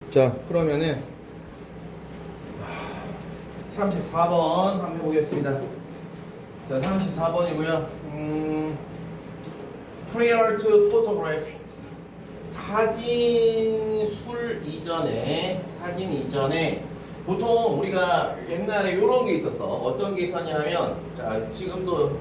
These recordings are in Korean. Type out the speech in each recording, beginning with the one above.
자, 그러면은 34번 한번 해보겠습니다. 자, 34번이고요. Prior to photography. 사진 이전에 보통 우리가 옛날에 이런 게 있었어. 어떤 게 있었냐면, 자, 지금도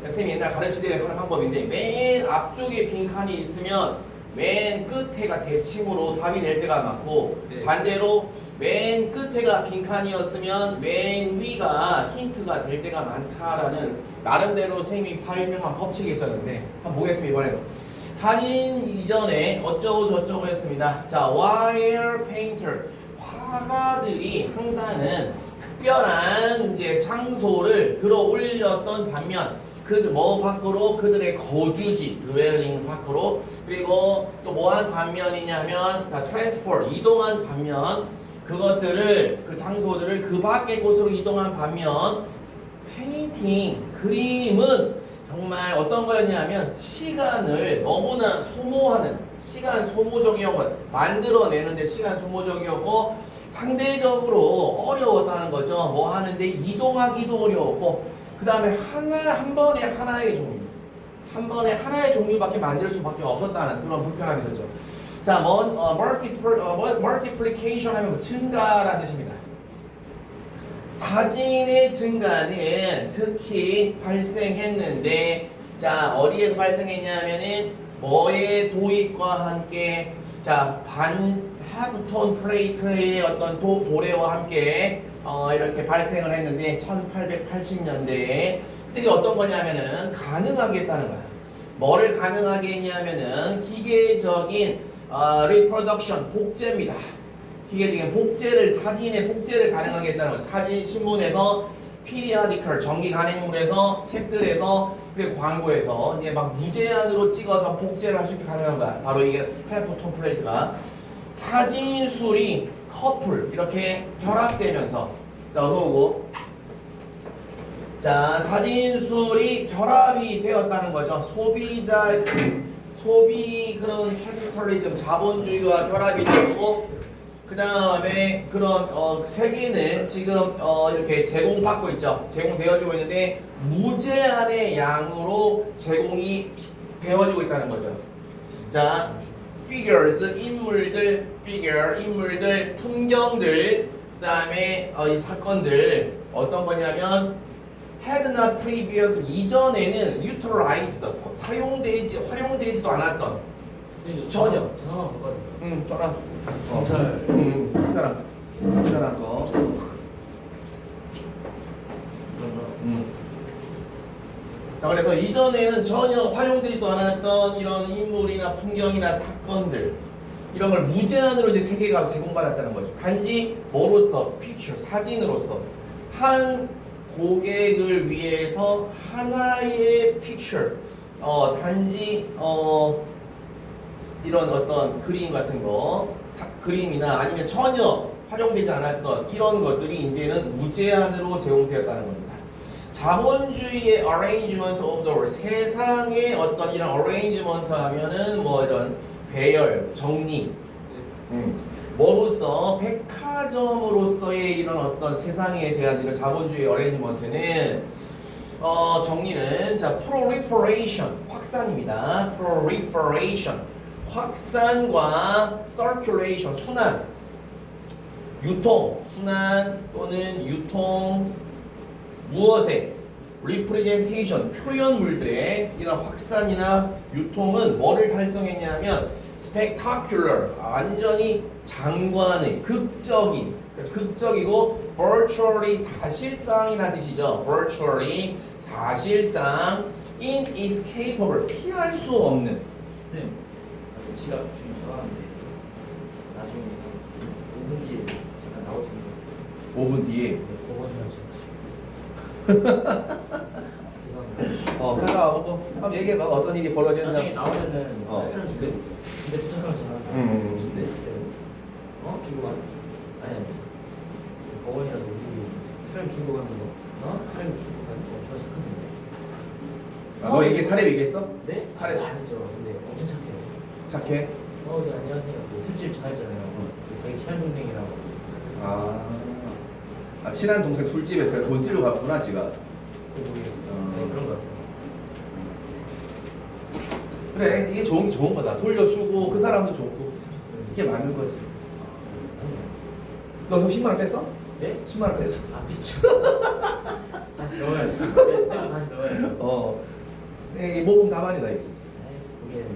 선생님이 옛날 가르칠 때 하는 방법인데, 맨 앞쪽에 빈칸이 있으면 맨 끝에가 대칭으로 답이 될 때가 많고, 네. 반대로 맨 끝에가 빈칸이었으면 맨 위가 힌트가 될 때가 많다라는 나름대로 선생님이 발명한 법칙이 있었는데, 한번 보겠습니다. 이번에도 사진 이전에 어쩌고 저쩌고 했습니다. 자, wire painter, 화가들이 항상은 특별한 이제 장소를 들어 올렸던 반면 그 뭐 밖으로 그들의 거주지 dwelling 밖으로, 그리고 또 뭐 한 반면이냐면 자, transport 이동한 반면 그것들을 그 장소들을 그 밖의 곳으로 이동한 반면 painting 그림은 정말 어떤 거였냐면 시간을 너무나 소모하는 시간 소모적이었고 만들어내는데 시간 소모적이었고 상대적으로 어려웠다는 거죠. 뭐 하는데 이동하기도 어려웠고 그 다음에 한 번에 하나의 종류밖에 만들 수밖에 없었다는 그런 불편함이 있었죠. 자, multiplication 하면 뭐 증가라는 뜻입니다. 사진의 증가는 특히 발생했는데, 자, 어디에서 발생했냐면은 뭐의 도입과 함께, 자, 하프톤 플레이트의 어떤 도래와 함께 이렇게 발생을 했는데 1880년대에 그게 어떤 거냐면은 가능하게 했다는 거야. 뭐를 가능하게 했냐면은 기계적인 리프로덕션 복제입니다. 기계적인 사진의 복제를 가능하게 했다는 거죠. 사진 신문에서 피리어디컬 정기 간행물에서 책들에서 그리고 광고에서 이제 막 무제한으로 찍어서 복제를 할 수 있게 가능한 거야. 바로 이게 페퍼톤 플레이트가 사진술이 커플 이렇게 결합되면서 자, 그거고 자, 사진술이 결합이 되었다는 거죠. 소비 그런 캐피털리즘 자본주의와 결합이 되었고 그 다음에 그런 세계는 지금 이렇게 제공받고 있죠. 제공되어지고 있는데 무제한의 양으로 제공이 되어지고 있다는 거죠. 자, figures 인물들, 풍경들, 그 다음에 이 사건들 어떤 거냐면 had not previous 이전에는 utilized 활용되지도 않았던 전혀. 전화만 바꿔야 전화. 경찰. 이 사람 거. 자, 그래서 이전에는 전혀 활용되지도 않았던 이런 인물이나 풍경이나 사건들 이런 걸 무제한으로 이제 세계가 제공받았다는 거죠. 단지 뭐로서 픽처 사진으로서 한 고객을 위해서 하나의 픽처 단지 이런 어떤 그림 같은 거 그림이나 아니면 전혀 활용되지 않았던 이런 것들이 이제는 무제한으로 제공되었다는 겁니다. 자본주의의 arrangement of the world 세상의 어떤 이런 arrangement 하면은 뭐 이런 배열, 정리 뭐로서 백화점으로서의 이런 어떤 세상에 대한 이런 자본주의 어레인지먼트는 정리는 자 proliferation 확산입니다. proliferation 확산과 circulation 순환 또는 유통 무엇에 representation 표현물들의 이런 확산이나 유통은 뭐를 달성했냐면 spectacular 완전히 장관의 극적이고 virtually 사실상이라는 뜻이죠. virtually 사실상 inescapable 피할 수 없는 쌤, 지갑 주인 전화하는데 나중에 5분 뒤에 잠깐 나올 수 있는 5분 뒤에 법원이랑 죄송합니다. 회사 오고 한번 얘기해봐. 어떤 일이 벌어지는지. 나중에 나오면은 어. 근데 도착하면 전화하면 근데 주고 가는 아니 법원이라서 우리 사람 주고 가는 거 사람 주고 가는 거 좋아서 큰데 너 얘기 사례 얘기했어? 네? 사례. 아니죠. 근데 엄청 착해요. 착해? 네, 안녕하세요. 그 술집 전화했잖아요. 그 자기 친한 동생이라고. 아 친한 동생 술집에서 돈 쓰려고 갔구나 지가. 그거 모르겠어요. 네, 그런 것 같아요. 그래 이게 좋은 거다. 돌려주고 그 사람도 좋고 이게 맞는 거지. 아니요. 너 10만 원 뺐어? 네? 10만 원 뺐어. 뺐죠. 다시 넣어야지. 빼고 다시 넣어야죠. 이게 모범 답안이다 이게 진짜. 보기에는.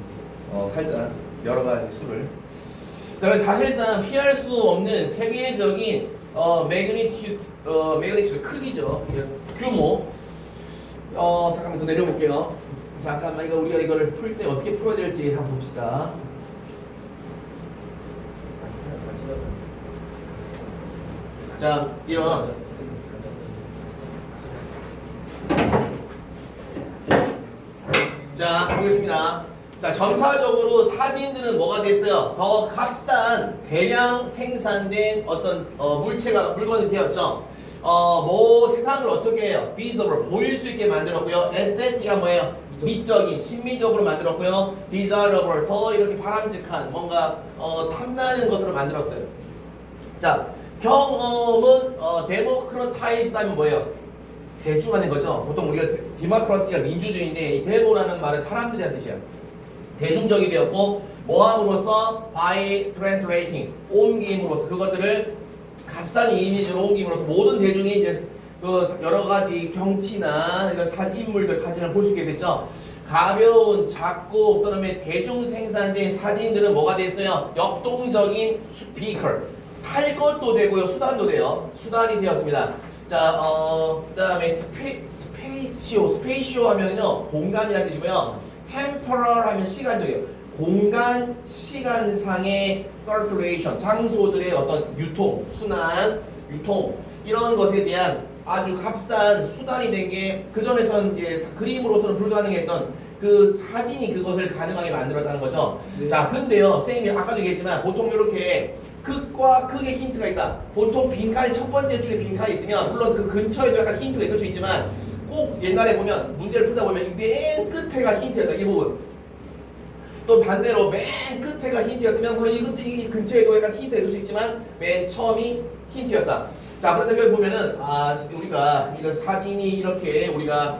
살짝 여러 가지 수를. 자, 그래서 사실상 피할 수 없는 세계적인 매그니튜드 크기죠. 규모. 잠깐만 더 내려볼게요. 잠깐만 이거 우리가 이거를 풀 때 어떻게 풀어야 될지 한번 봅시다. 자, 이런 자 보겠습니다. 자, 점차적으로 사진들은 뭐가 됐어요? 더 값싼 대량 생산된 어떤 물건이 되었죠. 뭐 세상을 어떻게 해요? visible 보일 수 있게 만들었고요. aesthetic가 뭐예요? 미적인 심미적으로 만들었고요. desirable 더 이렇게 바람직한 뭔가 탐나는 것으로 만들었어요. 자, 경험은 데모크라타이즈드 하면 뭐예요? 대중화된 거죠. 보통 우리가 디모크라시가 민주주의인데 이 데모라는 말은 사람들이라는 뜻이에요. 대중적이 되었고 뭐함으로써 by translating 옮김으로써 그것들을 값싼 이미지로 옮김으로써 모든 대중이 이제 그 여러 가지 경치나 이런 인물들 사진을 볼 수 있게 됐죠. 가벼운 작고 그다음에 대중 생산된 사진들은 뭐가 됐어요? 역동적인 스피커 탈 것도 되고요, 수단도 돼요. 수단이 되었습니다. 자, 그다음에 스페이시오 하면요 공간이라는 뜻이고요. 템포럴 하면 시간적이에요. 공간, 시간상의 circulation, 장소들의 어떤 유통, 순환, 유통 이런 것에 대한 아주 값싼 수단이 된 게 그 전에서는 이제 그림으로서는 불가능했던 그 사진이 그것을 가능하게 만들었다는 거죠. 네. 자, 근데요, 쌤이 아까도 얘기했지만 보통 이렇게 극과 극의 힌트가 있다. 보통 빈칸이 첫 번째 줄에 빈칸이 있으면 물론 그 근처에도 약간 힌트가 있을 수 있지만 꼭 옛날에 보면 문제를 풀다 보면 맨 끝에가 힌트였다. 이 부분. 또 반대로 맨 끝에가 힌트였으면 물론 이 근처에도 약간 힌트가 있을 수 있지만 맨 처음이 힌트였다. 자, 그런데 여기 보면은 우리가 이런 사진이 이렇게 우리가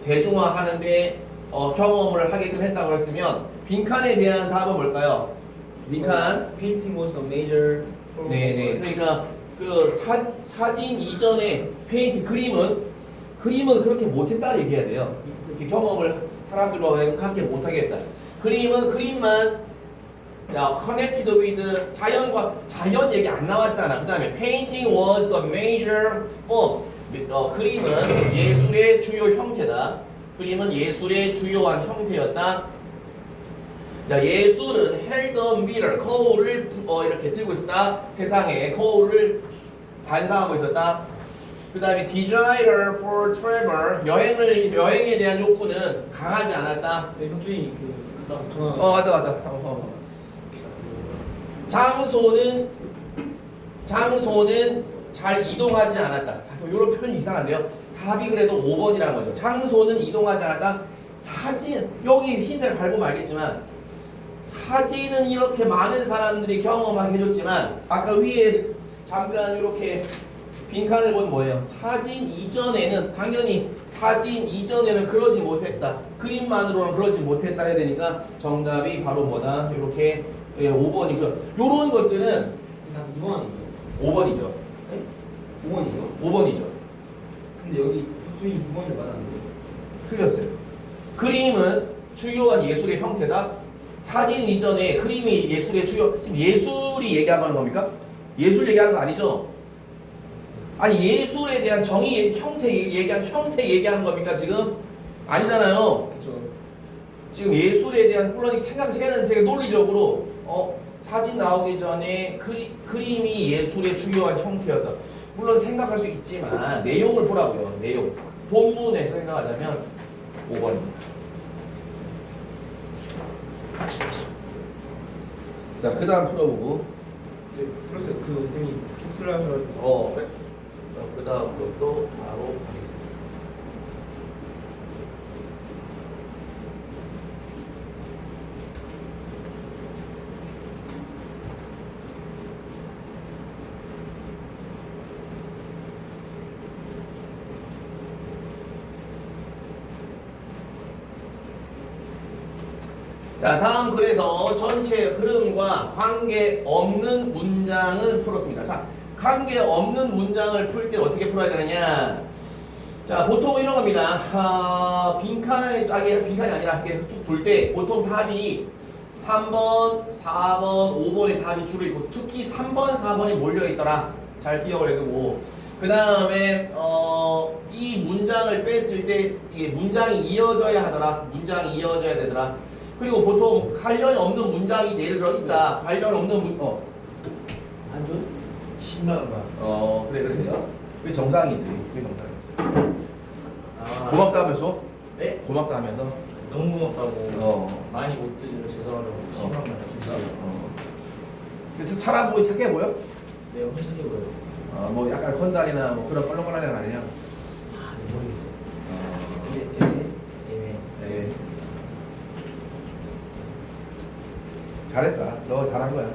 대중화하는데 경험을 하게끔 했다고 했으면 빈칸에 대한 답은 뭘까요? 빈칸. Painting was a major form. 네네. 그러니까 그 사진 이전에 페인팅 그림은 그렇게 못했다 얘기해야 돼요. 그렇게 경험을 사람들과 함께 못하게 했다. 그림만 connected with 자연 얘기 안 나왔잖아. 그 다음에 painting was the major form. 그림은 예술의 주요 형태다. 그림은 예술의 주요한 형태였다. 자, 예술은 held a mirror, 거울을 이렇게 들고 있었다. 세상에 거울을 반사하고 있었다. 그 다음에 desire for travel, 여행에 대한 욕구는 강하지 않았다. 네, 형준이 그 전화. 맞다. 장소는 잘 이동하지 않았다. 이런 표현이 이상한데요. 답이 그래도 5번이라는 거죠. 장소는 이동하지 않았다. 사진, 여기 힌트를 밟으면 알겠지만 사진은 이렇게 많은 사람들이 경험하게 해줬지만 아까 위에 잠깐 이렇게 빈칸을 보면 뭐예요? 사진 이전에는 당연히 사진 이전에는 그러지 못했다. 그림만으로는 그러지 못했다 해야 되니까 정답이 바로 뭐다? 이렇게 5번이고요. 요런 것들은 2번이죠. 5번이죠. 네? 5번이요? 5번이죠. 근데 여기 형준이 2번을 맞았는데. 틀렸어요. 그림은 주요한 예술의 형태다. 사진 이전에 그림이 예술의 주요, 지금 예술이 얘기하는 겁니까? 예술 얘기하는 거 아니죠? 아니 예술에 대한 형태 얘기하는 겁니까 지금? 아니잖아요. 그렇죠. 지금 예술에 대한 물론 생각은 제가 논리적으로 사진 나오기 전에 그림이 예술의 주요한 형태였다. 물론 생각할 수 있지만 내용을 보라고요. 내용. 본문에서 생각하자면 5번입니다. 자, 그 다음 풀어보고. 네, 풀었어요. 그 쌤이 쭉 풀어하셔가지고. 그래. 그 다음 것도 바로 가겠습니다. 자, 다음 그래서 전체 흐름과 관계 없는 문장을 풀었습니다. 자, 관계 없는 문장을 풀 때 어떻게 풀어야 되느냐? 자, 보통 이런 겁니다. 빈칸이 아니라 이렇게 쭉 풀 때 보통 답이 3번, 4번, 5번의 답이 주로 있고 특히 3번, 4번이 몰려있더라. 잘 기억을 해두고 그 다음에 이 문장을 뺐을 때 이게 문장이 이어져야 하더라. 문장이 이어져야 되더라. 그리고 보통 관련이 없는 문장이 예를 들어 있다. 관련 없는 안 줘? 10만 원 받았어. 그래 진짜? 그게 정상이지. 그게 정상이지. 아, 고맙다면서? 네? 고맙다면서? 너무 고맙다고. 어. 많이 못 드리려 죄송하다고 10만 원 받았습니다. 그래서 사람 보이 착해 보여? 네, 엄청 착해 보여요. 뭐 약간 건달이나 뭐 그런 껄렁껄렁한 애는 아니냐? 아, 네, 모르겠어요. 근데 애매해. 네. 잘했다. 너 잘한 거야.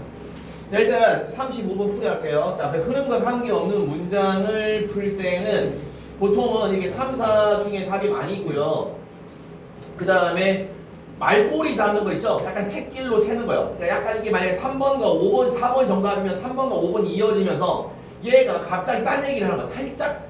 자, 일단 35번 풀이할게요. 자, 그 흐름과 관계없는 문장을 풀 때는 보통은 이게 3, 4 중에 답이 많이 있고요. 그 다음에 말꼬리 잡는 거 있죠? 약간 새길로 세는 거예요. 그러니까 약간 이게 만약에 3번과 5번, 4번 정답이면 3번과 5번이 이어지면서 얘가 갑자기 딴 얘기를 하는 거야. 살짝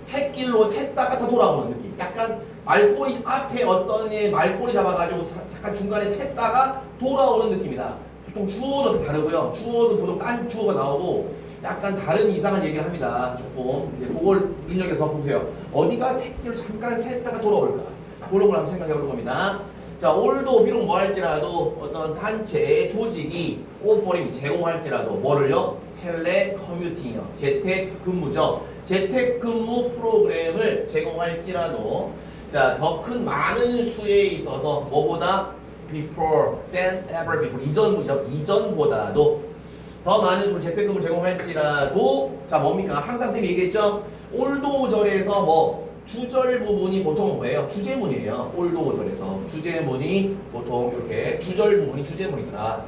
새길로 샜다가 또 돌아오는 느낌. 약간 말꼬리 앞에 어떤 애 말꼬리 잡아가지고 잠깐 중간에 샜다가 돌아오는 느낌이다. 보통 주어도 다르고요. 주어도 보통 딴 주어가 나오고 약간 다른 이상한 얘기를 합니다. 조금 이제 그걸 눈여겨서 보세요. 어디가 새길로 잠깐 샜다가 돌아올까? 그런 걸 한번 생각해 보는 겁니다. 자, 올도 비록 뭐 할지라도 어떤 단체, 조직이 오퍼링 제공할지라도 뭐를요? 텔레커뮤팅이요. 재택근무죠. 재택근무 프로그램을 제공할지라도 자, 더 큰 많은 수에 있어서 뭐보다 before than ever before 이전보다도 더 많은 수 재택근무 제공할지라도 자, 뭡니까? 항상 쌤이 얘기했죠? 올도절에서 뭐 주절 부분이 보통 뭐예요? 주제문이에요. 올도절에서 주제문이 보통 이렇게 주절 부분이 주제문이더라.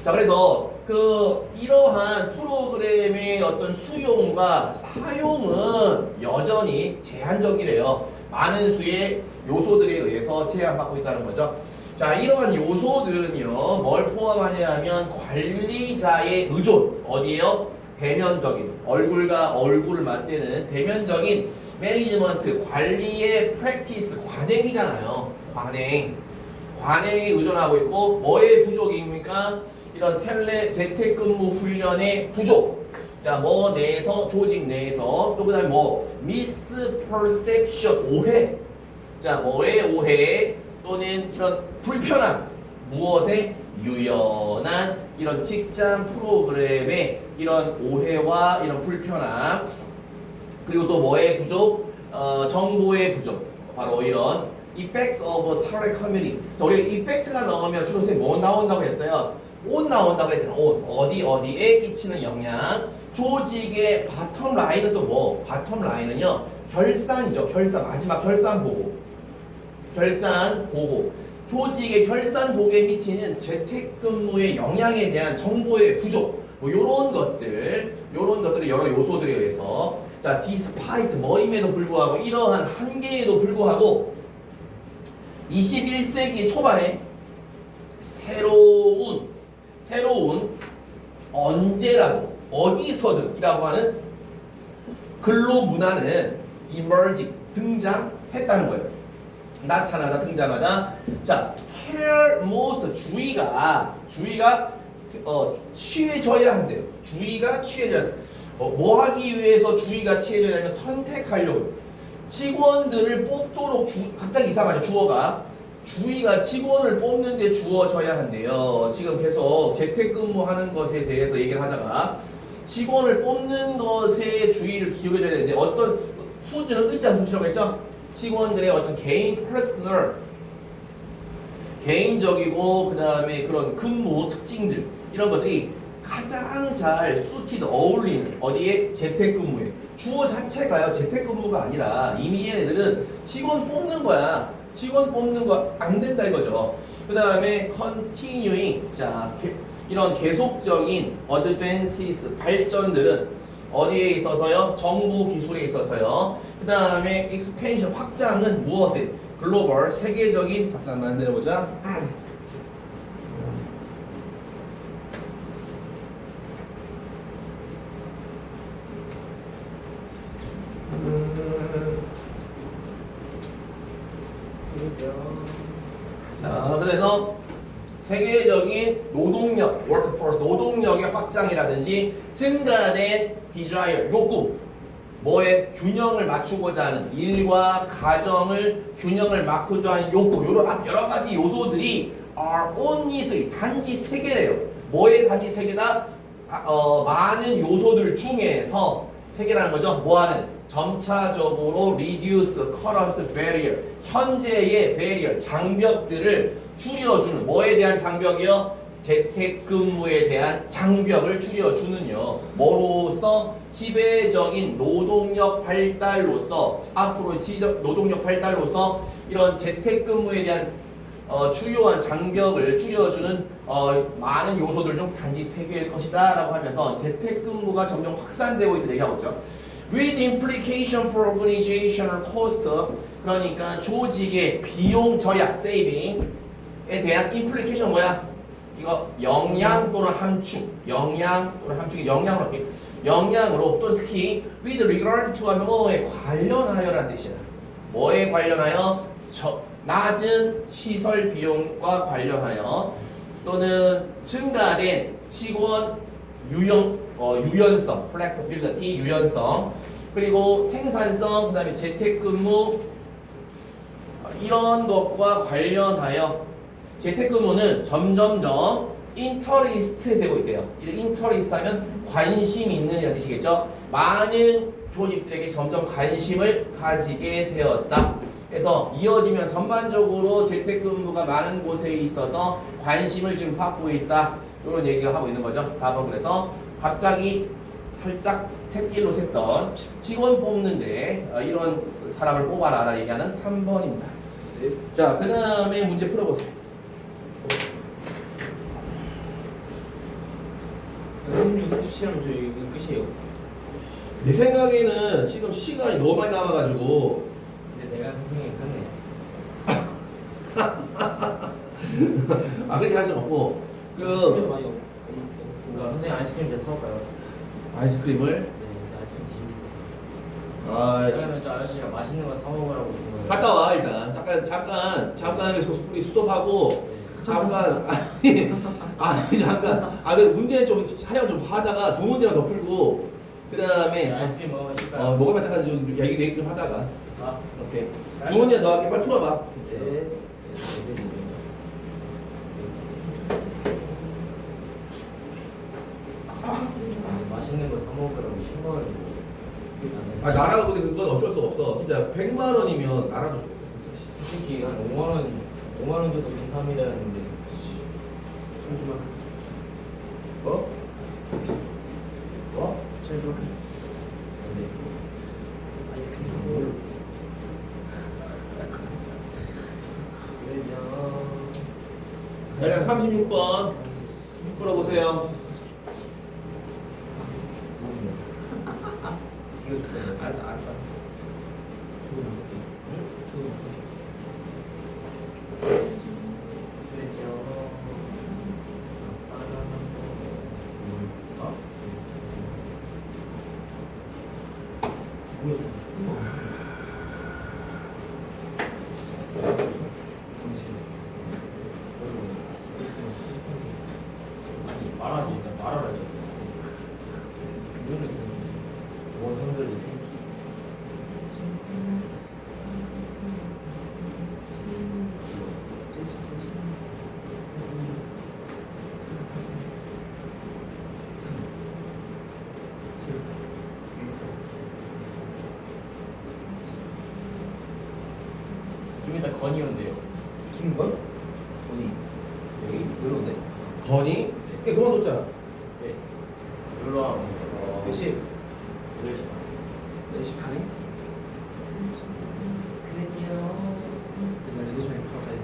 자, 그래서 이러한 프로그램의 어떤 수용과 사용은 여전히 제한적이래요. 많은 수의 요소들에 의해서 제한받고 있다는 거죠. 자, 이러한 요소들은요, 뭘 포함하냐면 관리자의 의존, 어디에요? 대면적인, 얼굴과 얼굴을 맞대는 대면적인 매니지먼트, 관리의 프랙티스, 관행이잖아요. 관행에 의존하고 있고, 뭐의 부족입니까? 이런 재택근무 훈련의 부족. 자, 뭐 내에서, 조직 내에서, 또 그 다음에 뭐, misperception, 오해. 자, 뭐의 오해, 또는 이런 불편함, 무엇에 유연한 이런 직장 프로그램의 이런 오해와 이런 불편함, 그리고 또 뭐의 부족? 정보의 부족. 바로 이런 effects of telecommuting. 자, 우리가 effect가 나오면 주로 선생님 뭐 나온다고 했어요? 온 나온다고 했잖아. 온. 어디에 끼치는 영향. 조직의 바텀 라인은 또 뭐? 바텀 라인은요. 결산이죠. 마지막 결산 보고. 조직의 결산 보고에 미치는 재택근무의 영향에 대한 정보의 부족. 뭐 요런 것들의 여러 요소들에 의해서 자, despite 뭐임에도 불구하고 이러한 한계에도 불구하고 21세기 초반에 새로운 언제라도 어디서든 이라고 하는 근로 문화는 emerging 등장했다는 거예요. 나타나다 등장하다. 자, care most 주의가 취해져야 한대요. 주의가 취해져야 돼. 뭐 하기 위해서 주의가 취해져야 되면 선택하려고. 직원들을 뽑도록 갑자기 이상하죠. 주어가 주의가 직원을 뽑는데 주어져야 한대요. 지금 계속 재택근무하는 것에 대해서 얘기를 하다가 직원을 뽑는 것에 주의를 기울여줘야 되는데 어떤 후주는 의자 후주라고 했죠. 직원들의 어떤 개인적이고 그 다음에 그런 근무 특징들 이런 것들이 가장 잘 수티드 어울리는 어디에? 재택근무에. 주어 자체가요 재택근무가 아니라 이미 얘네들은 직원 뽑는 거야. 직원 뽑는 거 안 된다 이거죠. 그 다음에 continuing 자 이런 계속적인 advances 발전들은 어디에 있어서요? 정보 기술에 있어서요. 그 다음에 expansion 확장은 무엇에? 글로벌 세계적인 잠깐만 내려보자. 자, 그래서 세계적인 노동력, workforce, 노동력의 확장이라든지 증가된 desire, 욕구, 뭐에 균형을 맞추고자 하는 일과 가정을 균형을 맞추고자 하는 욕구, 이런 여러 가지 요소들이 are only three, 단지 세 개래요. 뭐의 단지 세 개다? 많은 요소들 중에서 세 개라는 거죠. 뭐하는? 점차적으로 reduce current barrier, 현재의 barrier, 장벽들을 줄여주는, 뭐에 대한 장벽이요? 재택근무에 대한 장벽을 줄여주는요. 뭐로서? 지배적인 노동력 발달로서, 앞으로 노동력 발달로서 이런 재택근무에 대한 주요한 장벽을 줄여주는 많은 요소들 중 단지 세 개일 것이다 라고 하면서 재택근무가 점점 확산되고 있다고 얘기하고 있죠. With implication for organizational cost, 그러니까 조직의 비용 절약, saving에 대한 implication 뭐야? 이거 영향 또는 함축, 영향 또는 함축이 영향으로 할게. 영향으로 또는 특히 with regard to 하면 뭐에 관련하여라는 뜻이야. 뭐에 관련하여? 낮은 시설 비용과 관련하여 또는 증가된 직원 유연성, flexibility, 유연성, 그리고 생산성, 그 다음에 재택근무 이런 것과 관련하여 재택근무는 점점점 인터리스트 되고 있대요. 인터리스트 하면 관심 있는 이라는 뜻이겠죠. 많은 조직들에게 점점 관심을 가지게 되었다. 그래서 이어지면 전반적으로 재택근무가 많은 곳에 있어서 관심을 지금 받고 있다. 이런 얘기를 하고 있는 거죠. 답은 그래서 갑자기 살짝 샛길로 샜던 직원 뽑는데 이런 사람을 뽑아라 얘기하는 3번입니다. 네. 자, 그 다음에 문제 풀어보세요. 선생님 37하면 저 이거 끝이에요. 내 생각에는 지금 시간이 너무 많이 남아가지고 근데 내가 선생님 끝내. 그렇게 할 수는 없고 그러니까 선생님 아이스크림 이제 사올까요? 아이스크림을 네, 이제 아이스크림 드시고 싶어요. 아, 왜냐면 저 아저씨랑 맛있는 거 사 먹으라고 준 거예요. 갔다 와 일단 잠깐 여기서 우리 수도하고 네. 잠깐 잠깐 그래도 문제는 좀 촬영 좀 하다가 두 문제만 더 풀고 그 다음에 아이스크림 먹으면 싶어요. 먹으면 잠깐 좀 얘기 좀 하다가 아, 이렇게 두 문제 더 할게. 빨리 풀어봐. 네. 맛있는 거 사 먹으라고 10만 원. 나라고 근데 그건 어쩔 수 없어. 진짜 100만 원이면 나라도 좋겠다 진짜. 솔직히 한 5만 원 줘도 감사합니다 했는데. 천주만. 뭐? 뭐? 천주만. 근데 아이스크림 그러죠. 일단 36번 풀어보세요. 이거 줄게. 알았다. 말하지, 말하라죠. 원 흔들리 센티. 좀 이따 건이 온대요. 김건? 건이. 여기? 여기로네? 건이? 걔 그만뒀잖아. 네. 놀러 와. 몇 시? 8시 반. 4시 반에? 그지요. 나 8시 반에 바로 가야 돼.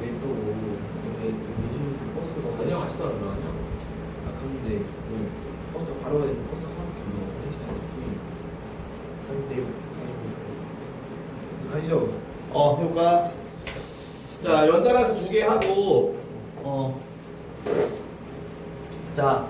왜 또? 여기 요즘 버스가 안녕 아직도 안 올라왔냐? 갔는데 버스 바로 가야 되는데 버스 하나밖에 안 나와. 택시 타고 갔더니 가시죠. 해볼까? 자, 연달아서 2개 하고 자,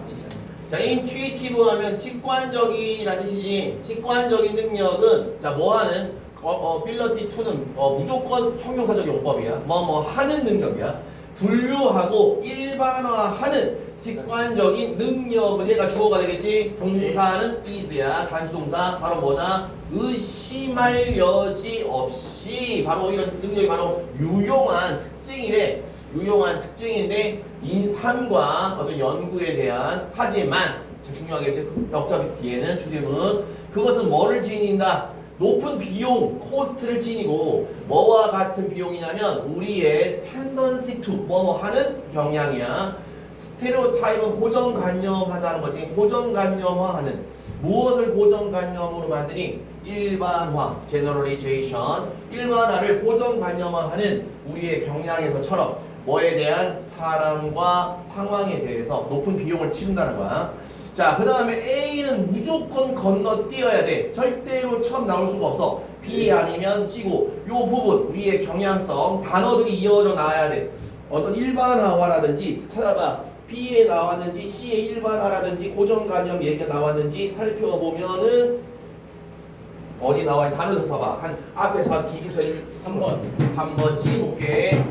intuitive 하면 직관적인이라는 뜻이지. 직관적인 능력은 자, 뭐하는 ability to는 무조건 형용사적 용법이야. 뭐 하는 능력이야. 분류하고 일반화하는 직관적인 능력은 얘가 주어가 되겠지. 동사는 is야. 단수동사 바로 뭐다? 의심할 여지 없이 바로 이런 능력이 바로 유용한 특징이래. 유용한 특징인데 인삼과 어떤 연구에 대한 하지만 중요하겠지. 역점 뒤에는 주제문 그것은 뭐를 지닌다? 높은 비용, 코스트를 지니고 뭐와 같은 비용이냐면 우리의 tendency to 뭐뭐 하는 경향이야. 스테레오타입은 고정관념하다는 거지. 고정관념화하는 무엇을 고정관념으로 만드니? 일반화, generalization. 일반화를 고정관념화하는 우리의 경향에서처럼 뭐에 대한 사람과 상황에 대해서 높은 비용을 치른다는 거야. 자, 그 다음에 A는 무조건 건너뛰어야 돼. 절대로 처음 나올 수가 없어. B 아니면 C고 요 부분 우리의 경향성 단어들이 이어져 나와야 돼. 어떤 일반화라든지 찾아봐. B에 나왔는지 C의 일반화라든지 고정관념 얘기가 나왔는지 살펴보면은 어디 나와? 단어 좀 봐봐. 한 앞에서 한 두 줄, 세 줄. 3번 C 볼게.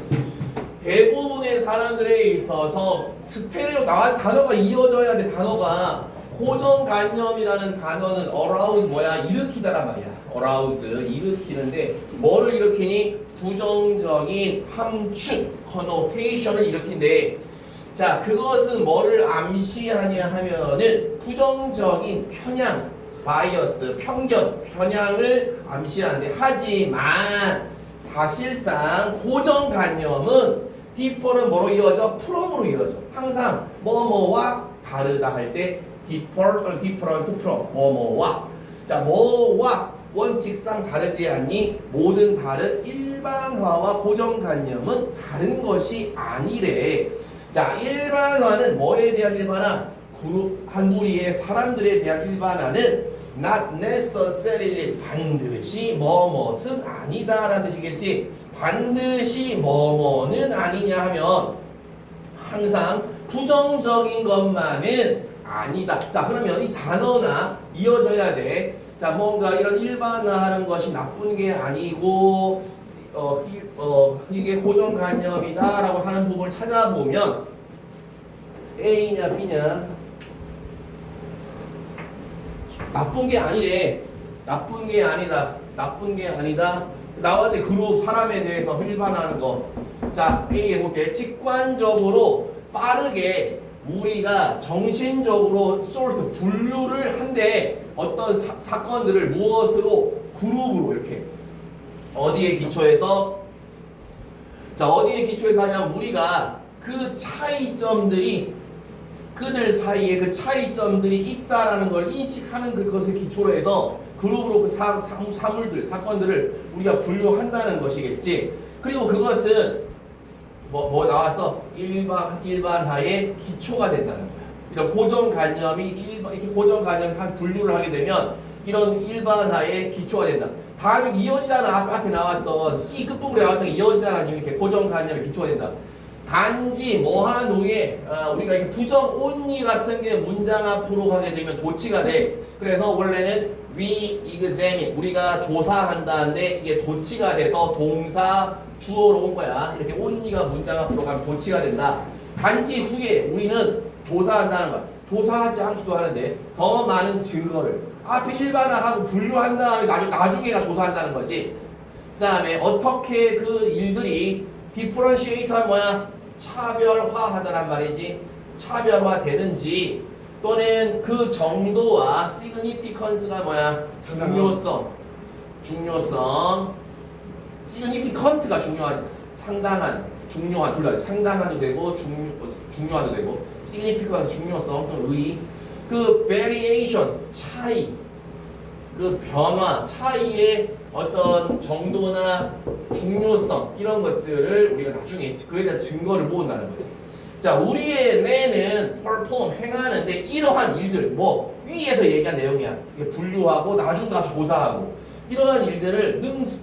대부분의 사람들에 있어서 스테레오 나와 단어가 이어져야 돼. 단어가 고정관념이라는 단어는 arouse 뭐야? 일으키다란 말이야. arouse 일으키는데 뭐를 일으키니? 부정적인 함축 connotation을 일으킨대. 자, 그것은 뭐를 암시하냐 하면은 부정적인 편향, 바이어스, 편견, 편향을 암시하는데 하지만 사실상 고정관념은 differ은 뭐로 이어져? from으로 이어져. 항상 뭐뭐와 다르다 할 때 differ 또는 different from 뭐뭐와 자 뭐와 원칙상 다르지 않니? 모든 다른 일반화와 고정관념은 다른 것이 아니래. 자, 일반화는 뭐에 대한 일반화? 그룹 한 무리의 사람들에 대한 일반화는 not necessarily 반드시 뭐뭇은 아니다라는 뜻이겠지. 반드시 뭐뭐는 아니냐 하면 항상 부정적인 것만은 아니다. 자, 그러면 이 단어나 이어져야 돼. 자, 뭔가 이런 일반화하는 것이 나쁜 게 아니고 이게 고정관념이다라고 하는 부분을 찾아보면 A냐 B냐 나쁜 게 아니래. 나쁜 게 아니다. 나쁜 게 아니다. 나왔는데 그룹 사람에 대해서 일반화하는 거. 자, A 해볼게. 직관적으로 빠르게 우리가 정신적으로 솔트 분류를 한데 어떤 사건들을 무엇으로 그룹으로 이렇게 어디에 기초해서 자 어디에 기초해서 하냐면 우리가 그 차이점들이 그들 사이에 그 차이점들이 있다라는 걸 인식하는 그것을 기초로 해서 그룹으로 그 사물들 사건들을 우리가 분류한다는 것이겠지. 그리고 그것은 뭐 나와서 일반화의 기초가 된다는 거야. 이런 고정관념이 이렇게 고정관념 한 분류를 하게 되면 이런 일반화의 기초가 된다. 다음에 이어지잖아. 앞에 나왔던 C 끝부분에 나왔던 게 이어지잖아. 이렇게 고정관념의 기초가 된다. 단지 뭐한 후에 우리가 이렇게 부정 only 같은 게 문장 앞으로 가게 되면 도치가 돼. 그래서 원래는 we examine 우리가 조사한다는데 이게 도치가 돼서 동사 주어로 온 거야. 이렇게 only가 문장 앞으로 가면 도치가 된다. 단지 후에 우리는 조사한다는 거야. 조사하지 않기도 하는데 더 많은 증거를 앞에 일반화하고 분류한 다음에 나중에가 조사한다는 거지. 그 다음에 어떻게 그 일들이 differentiate가 뭐야? 차별화하다란 말이지. 차별화되는지 또는 그 정도와 significance가 뭐야? 중요성. significant가 중요한, 상당한, 중요한 둘 다 상당한도 되고 중요한도 되고 significant 중요성 또는 의 그 variation 차이 그 변화 차이의 어떤 정도나 중요성 이런 것들을 우리가 나중에 그에 대한 증거를 모은다는 거지. 자, 우리의 뇌는 perform 행하는데 이러한 일들 뭐 위에서 얘기한 내용이야. 분류하고 나중 가서 조사하고 이러한 일들을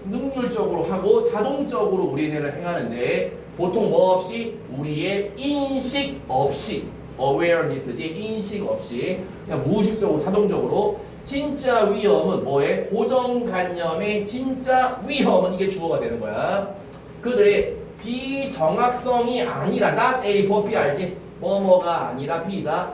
능률적으로 하고 자동적으로 우리 뇌를 행하는데 보통 뭐 없이 우리의 인식 없이 awareness지 인식 없이 그냥 무의식적으로 자동적으로 진짜 위험은 뭐에? 고정관념의 진짜 위험은 이게 주어가 되는 거야. 그들의 비정확성이 아니라 not A, B 알지? 뭐뭐가 아니라 B다.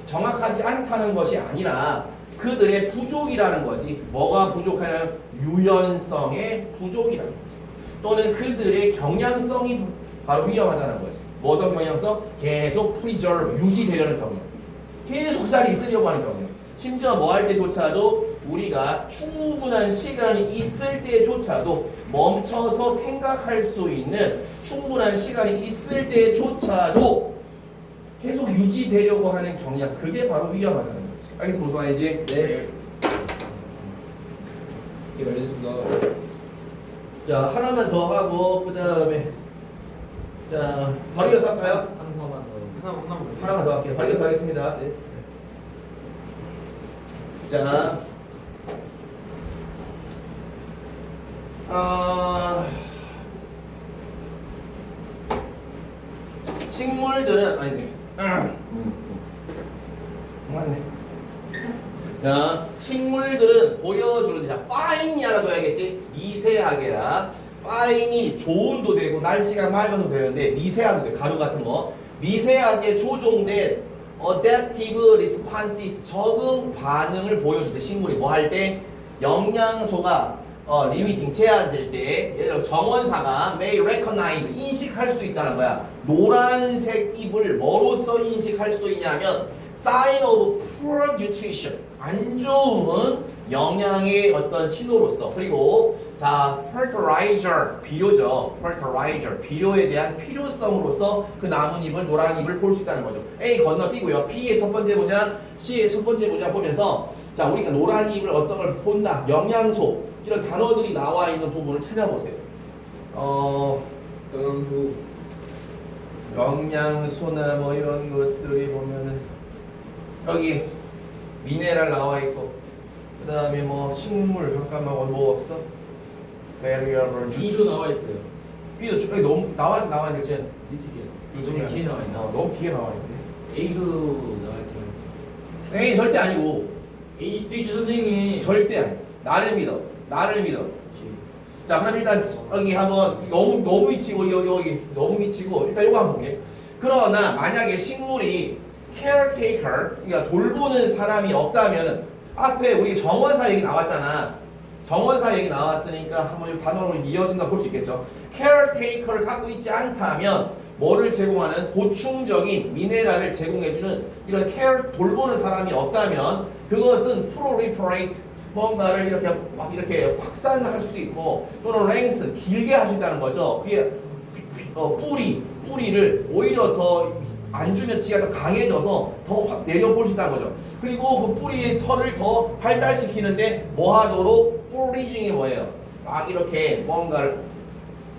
정확하지 않다는 것이 아니라 그들의 부족이라는 거지. 뭐가 부족하냐면 유연성의 부족이라는 거지. 또는 그들의 경향성이 바로 위험하다는 거지. 뭐 어떤 경향성? 계속 preserve, 유지되려는 경향. 계속 그 자리에 있으려고 하는 경향. 심지어 뭐 할 때조차도 우리가 충분한 시간이 있을 때조차도 멈춰서 생각할 수 있는 충분한 시간이 있을 때조차도 계속 유지되려고 하는 경향. 그게 바로 위험하다는 거지. 알겠어? 무슨 말인지? 네. 예, 알겠습니다. 자, 하나만 더 하고 그 다음에 자, 바로 이어서 할까요? 한 번만 더. 하나만 더 할게요. 바로 이어서 하겠습니다. 네. 자, 식물들은 아니네. 맞네. 자, 식물들은 보여주는 자, 파인이라고 해야겠지. 미세하게야. 파인이 조온도 되고 날씨가 맑아도 되는데 미세하도 돼. 가루 같은 거. 미세하게 조종된 adaptive responses 적응 반응을 보여줄 때 식물이 뭐 할 때 영양소가 리미팅 제한될 때 예를 들어 정원사가 may recognize 인식할 수도 있다는 거야. 노란색 잎을 뭐로써 인식할 수도 있냐면 sign of poor nutrition 안 좋은 영양의 어떤 신호로서. 그리고 자 fertilizer 비료죠. fertilizer 비료에 대한 필요성으로서 그 나뭇잎을 노란 잎을 볼 수 있다는 거죠. A 건너뛰고요. B의 첫 번째 문장, C의 첫 번째 문장 보면서 자 우리가 노란 잎을 어떤 걸 본다. 영양소 이런 단어들이 나와 있는 부분을 찾아보세요. 영양소나 뭐 이런 것들이 보면은 여기 미네랄 나와 있고 그 다음에 뭐 식물 잠깐만 뭐 없어? variable B도 나와 있어요. B도 여기 너무 나와 있는 지 뒤에 뒤에 나와 있나? 너무 뒤에 나와 있네. A도 나와 있죠. A 절대 아니고 A일 수도 있죠 선생님. 절대 아니. 나를 믿어. 그렇지. 자 그럼 일단 여기 한번 너무 미치고 여기 너무 미치고 일단 이거 한번 볼게. 그러나 만약에 식물이 caretaker 그러니까 돌보는 사람이 없다면은 앞에 우리 정원사 얘기 나왔잖아. 정원사 얘기 나왔으니까 한번 이 단어로 이어진다 볼 수 있겠죠. caretaker를 갖고 있지 않다면 뭐를 제공하는 보충적인 미네랄을 제공해주는 이런 돌보는 사람이 없다면 그것은 proliferate 뭔가를 이렇게 막 이렇게 확산할 수도 있고 또는 length 길게 할 수 있다는 거죠. 그게 뿌리를 오히려 더 안 주면 지가 더 강해져서 더 확 내려볼 수 있다는 거죠. 그리고 그 뿌리의 털을 더 발달시키는데 뭐 하도록 포리징이 뭐예요? 막 이렇게 뭔가를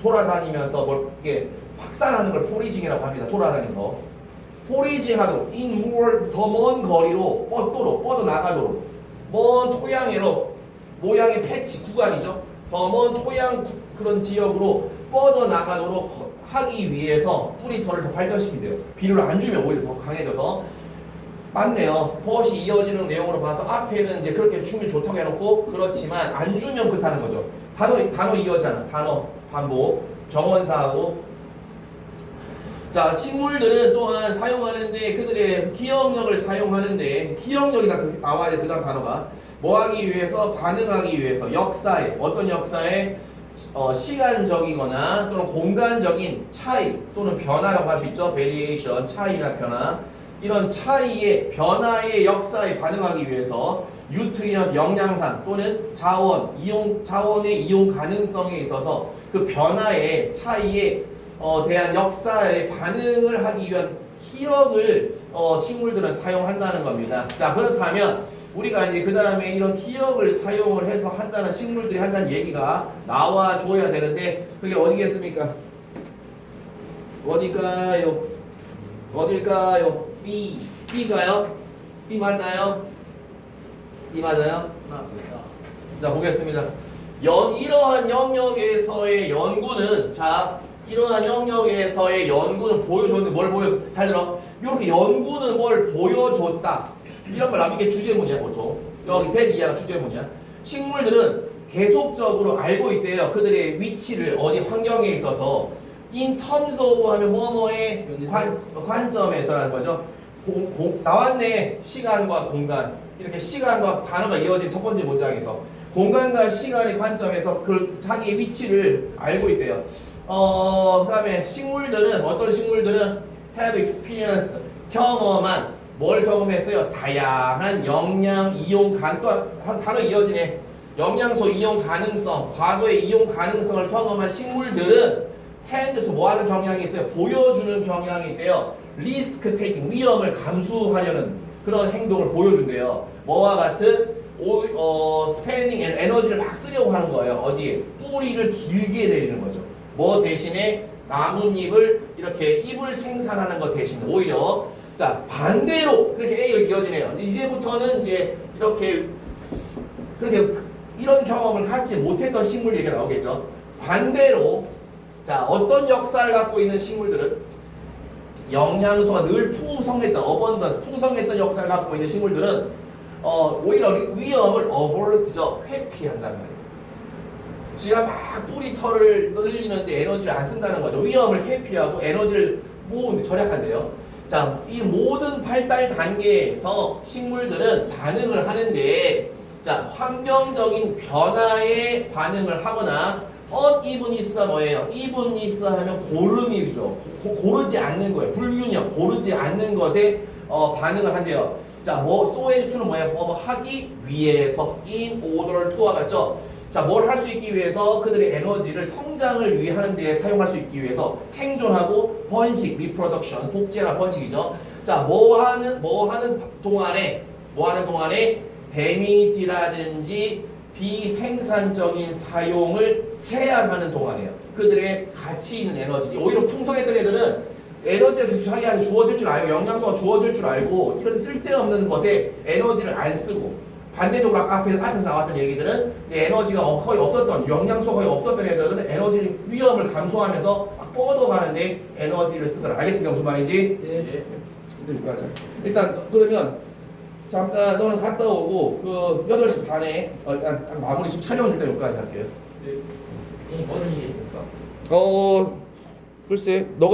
돌아다니면서 뭐 이렇게 확산하는 걸 포리징이라고 합니다. 돌아다니는 거. 포리징하도록 in more 더 먼 거리로 뻗어 나가도록 먼 토양으로 모양의 패치 구간이죠. 더 먼 토양 그런 지역으로 뻗어 나가도록 하기 위해서 뿌리털을 더 발달시킨대요. 비료를 안 주면 오히려 더 강해져서. 맞네요. 벗이 이어지는 내용으로 봐서 앞에는 이제 그렇게 주면 좋다고 해놓고 그렇지만 안 주면 그렇다는 거죠. 단어 이어잖아. 단어 반복. 정원사하고. 자 식물들은 또한 사용하는데 그들의 기억력을 사용하는데 기억력이 나와야 돼. 그 다음 단어가 뭐 하기 위해서 반응하기 위해서 역사에 어떤 역사에 시간적이거나 또는 공간적인 차이 또는 변화라고 할 수 있죠. variation 차이나 변화 이런 차이의 변화의 역사에 반응하기 위해서 뉴트리언트 영양산 또는 자원의 이용 가능성에 있어서 그 변화의 차이에 대한 역사에 반응을 하기 위한 기억을 식물들은 사용한다는 겁니다. 자 그렇다면 우리가 이제 그 다음에 이런 기억을 사용을 해서 한다는 식물들이 한다는 얘기가 나와줘야 되는데 그게 어디겠습니까? 어딜까요? B가요? B 맞나요? B 맞아요? 맞습니다. 자 보겠습니다. 이러한 영역에서의 연구는 자 이러한 영역에서의 연구는 보여줬는데 뭘 보여줬? 잘 들어. 이렇게 연구는 뭘 보여줬다. 이런 걸 이게 주제문이야 보통. 여기 될 이하가 주제문이야. 식물들은 계속적으로 알고 있대요. 그들의 위치를 어디 환경에 있어서 in terms of 하면 뭐뭐의 관점에서라는 거죠. 나왔네. 시간과 공간. 이렇게 시간과 단어가 이어진 첫 번째 문장에서 공간과 시간의 관점에서 그 자기의 위치를 알고 있대요. 그 다음에 식물들은 어떤 식물들은 have experienced 경험한 뭘 경험했어요? 다양한 영양 이용 또 단어 이어지네. 영양소 이용 가능성, 과거의 이용 가능성을 경험한 식물들은 tend to 뭐 하는 경향이 있어요? 보여주는 경향이 있대요. 리스크 테이킹, 위험을 감수하려는 그런 행동을 보여준대요. 뭐와 같은 스페닝 에너지를 막 쓰려고 하는 거예요. 어디에? 뿌리를 길게 내리는 거죠. 뭐 대신에 나뭇잎을 이렇게 잎을 생산하는 것 대신 오히려 자 반대로 그렇게 A가 이어지네요. 이제부터는 이제 이렇게 그렇게 이런 경험을 갖지 못했던 식물 얘기가 나오겠죠. 반대로 자 어떤 역사를 갖고 있는 식물들은 영양소가 늘 풍성했던 어번던스 풍성했던 역사를 갖고 있는 식물들은 오히려 위험을 어버스죠. 회피한다는 말이에요. 지가 막 뿌리 털을 늘리는데 에너지를 안 쓴다는 거죠. 위험을 회피하고 에너지를 절약한대요. 자, 이 모든 발달 단계에서 식물들은 반응을 하는데 자, 환경적인 변화에 반응을 하거나 uneveness가 뭐예요? evenness 하면 고름이죠. 고르지 않는 거예요. 불균형, 고르지 않는 것에 반응을 한대요. 자, 뭐 so as to는 뭐예요? 뭐 하기 위해서 in order to와 같죠? 자, 뭘 할 수 있기 위해서 그들의 에너지를 성장을 위해 하는 데에 사용할 수 있기 위해서 생존하고 번식, reproduction, 복제나 번식이죠. 자, 뭐 하는 동안에 데미지라든지 비생산적인 사용을 제한하는 동안이에요. 그들의 가치 있는 에너지. 오히려 풍성했던 애들은 에너지가 계속 자기한테 주어질 줄 알고 영양소가 주어질 줄 알고 이런 쓸데없는 것에 에너지를 안 쓰고 반대적으로 아까 앞에서 나왔던 얘기들은 에너지가 거의 없었던 영양소가 거의 없었던 애들은 에너지 위험을 감수하면서 막 뻗어가는데 에너지를 쓰더라. 알겠습니까? 무슨 말인지? 네. 여기까지. 일단 그러면 잠깐 너는 갔다 오고 그 8시 반에 일단 마무리 지금 촬영을 일단 여기까지 할게요. 선생님 어떤 일이 있습니까? 글쎄 너가